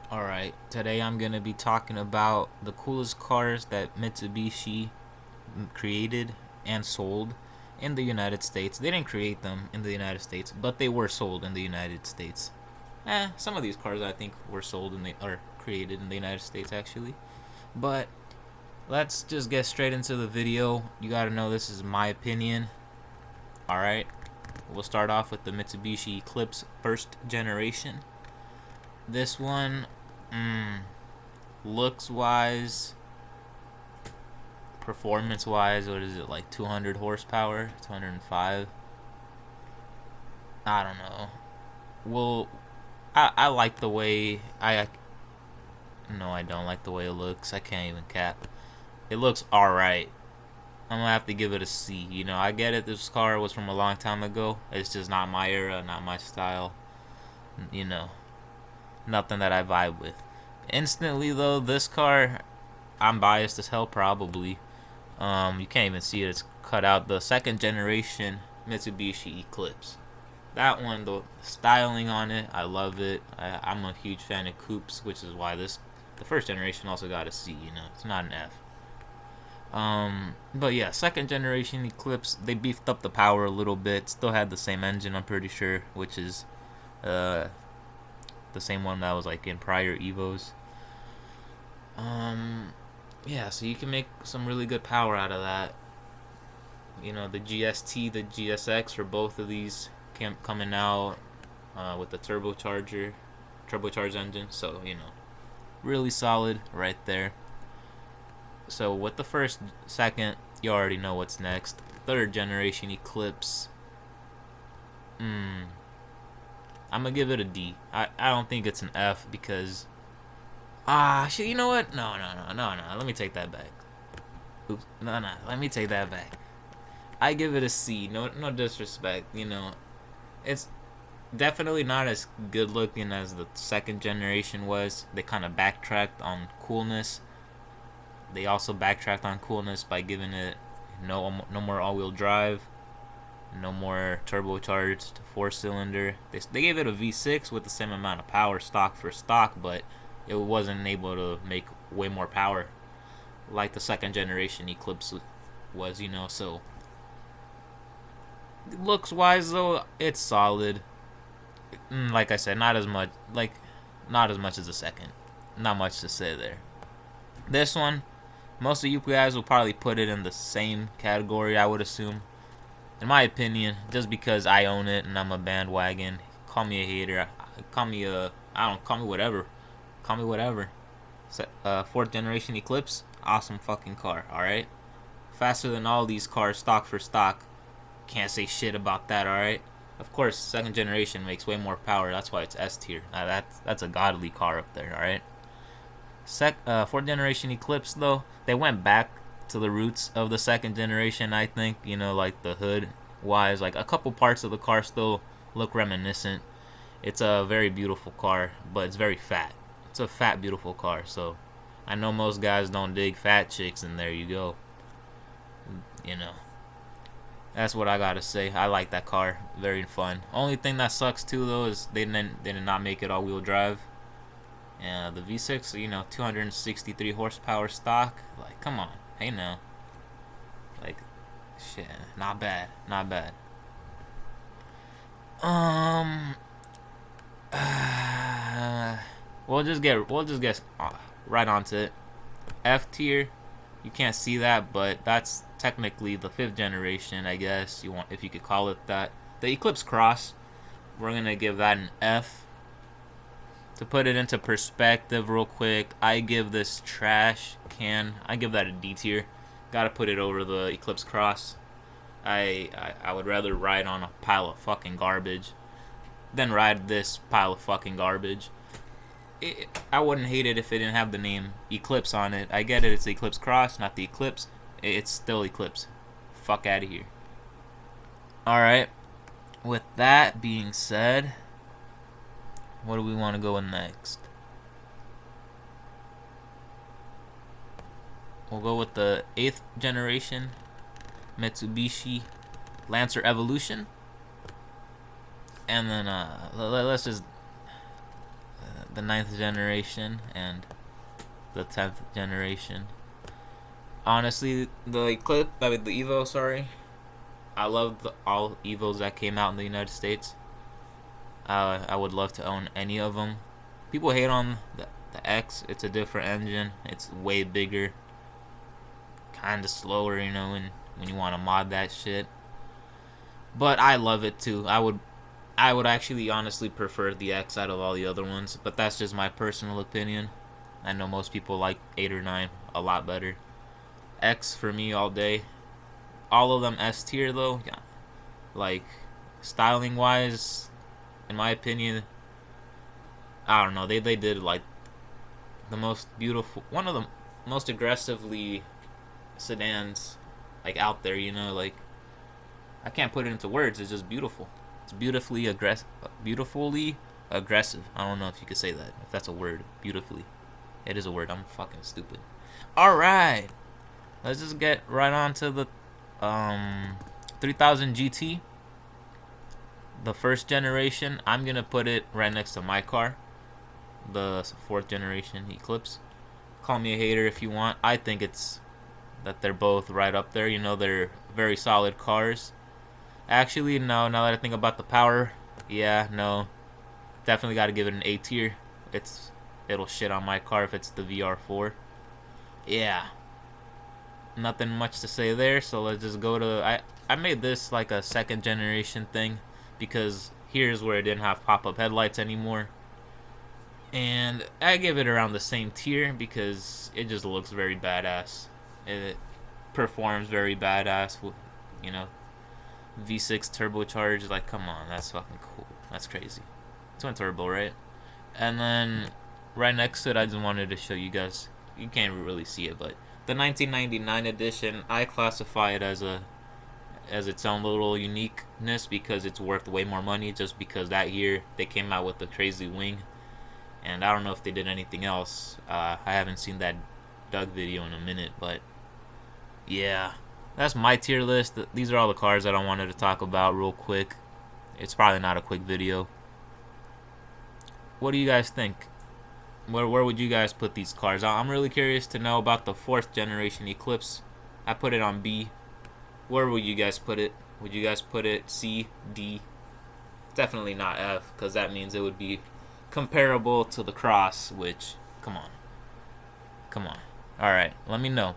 Alright, today I'm going to be talking about the coolest cars that Mitsubishi created and sold in the United States. They didn't create them in the United States, but they were sold in the United States. Some of these cars I think were sold in the or created in the United States actually. But let's just get straight into the video. You got to know this is my opinion. Alright, we'll start off with the Mitsubishi Eclipse first generation. This one, looks wise, performance wise, what is it, like 200 horsepower, 205? I don't know. Well, I like the way no, I don't like the way it looks. I can't even cap. It looks alright. I'm gonna have to give it a C. You know, I get it, this car was from a long time ago. It's just not my era, not my style. You know, nothing that I vibe with. Instantly though, this car, I'm biased as hell probably. You can't even see it. It's cut out. The second generation Mitsubishi Eclipse. That one, the styling on it, I love it. I'm a huge fan of coupes, which is why the first generation also got a C. You know, it's not an F. But yeah, second generation Eclipse, they beefed up the power a little bit. Still had the same engine, I'm pretty sure, which is the same one that was like in prior Evos. Yeah, so you can make some really good power out of that. You know, the GST, the GSX for both of these coming out with the turbocharged engine. So, you know, really solid right there. So with the first, second, you already know what's next. Third generation Eclipse. I'm gonna give it a D. I don't think it's an F because shit. You know what? No. Let me take that back. Oops. No. Let me take that back. I give it a C. No disrespect. You know, it's definitely not as good looking as the second generation was. They kind of backtracked on coolness. They also backtracked on coolness by giving it no more all-wheel drive, no more turbocharged 4-cylinder. They gave it a V6 with the same amount of power stock for stock, but it wasn't able to make way more power like the second generation Eclipse was, you know. So looks wise though, it's solid. Like I said, not as much as the second. Not much to say there. This one, most of you guys will probably put it in the same category, I would assume. In my opinion, just because I own it and I'm a bandwagon. Call me a hater. Call me whatever. Call me whatever. Fourth generation Eclipse, awesome fucking car, alright? Faster than all these cars, stock for stock. Can't say shit about that, alright? Of course, second generation makes way more power. That's why it's S tier. That's a godly car up there, alright? Fourth generation Eclipse though, they went back to the roots of the second generation. I think, you know, like the hood wise, like a couple parts of the car still look reminiscent. It's a very beautiful car, but it's very fat. It's a fat, beautiful car. So I know most guys don't dig fat chicks, and there you go. You know, that's what I gotta say. I like that car. Very fun. Only thing that sucks too though is they did not make it all-wheel drive. And the V6, you know, 263 horsepower stock. Like, come on. Hey now. Like, shit. Not bad. We'll just get right onto it. F tier. You can't see that, but that's technically the fifth generation, I guess. If you could call it that. The Eclipse Cross, we're gonna give that an F. To put it into perspective real quick, I give this trash can, I give that a D tier. Gotta put it over the Eclipse Cross. I would rather ride on a pile of fucking garbage than ride this pile of fucking garbage. I wouldn't hate it if it didn't have the name Eclipse on it. I get it, it's the Eclipse Cross, not the Eclipse. It's still Eclipse. Fuck out of here. Alright, with that being said, what do we want to go in next? We'll go with the 8th generation Mitsubishi Lancer Evolution. And then let's just the 9th generation and the 10th generation. Honestly, the Evo, sorry. I love all Evos that came out in the United States. I would love to own any of them. People hate on the X. It's a different engine. It's way bigger. Kind of slower, you know, when you want to mod that shit. But I love it too. I would actually honestly prefer the X out of all the other ones, but that's just my personal opinion. I know most people like 8 or 9 a lot better. X for me all day. All of them S tier though. Yeah. Like styling wise, in my opinion, I don't know. They did like the most beautiful, one of the most aggressively sedans like out there. You know, like I can't put it into words. It's just beautiful. It's beautifully aggressive. I don't know if you could say that. If that's a word, beautifully. It is a word. I'm fucking stupid. All right, let's just get right on to the 3000 GT. The 1st generation. I'm gonna put it right next to my car, the 4th generation Eclipse. Call me a hater if you want. I think it's that they're both right up there. You know, they're very solid cars. Actually, no. Now that I think about the power, yeah, no. Definitely got to give it an A tier. It'll shit on my car if it's the VR4. Yeah. Nothing much to say there. So let's just go to. I made this like a 2nd generation thing because here's where it didn't have pop-up headlights anymore. And I give it around the same tier because it just looks very badass. It performs very badass. You know. V6 turbocharged, like come on, that's fucking cool. That's crazy. Twin turbo, right? And then right next to it, I just wanted to show you guys. You can't really see it, but the 1999 edition, I classify it as its own little uniqueness because it's worth way more money. Just because that year they came out with the crazy wing, and I don't know if they did anything else. I haven't seen that Doug video in a minute, but yeah. That's my tier list. These are all the cars that I wanted to talk about real quick. It's probably not a quick video. What do you guys think? Where would you guys put these cars? I'm really curious to know about the 4th generation Eclipse. I put it on B. Where would you guys put it? Would you guys put it C, D? Definitely not F, because that means it would be comparable to the Cross, which, come on. Alright, let me know.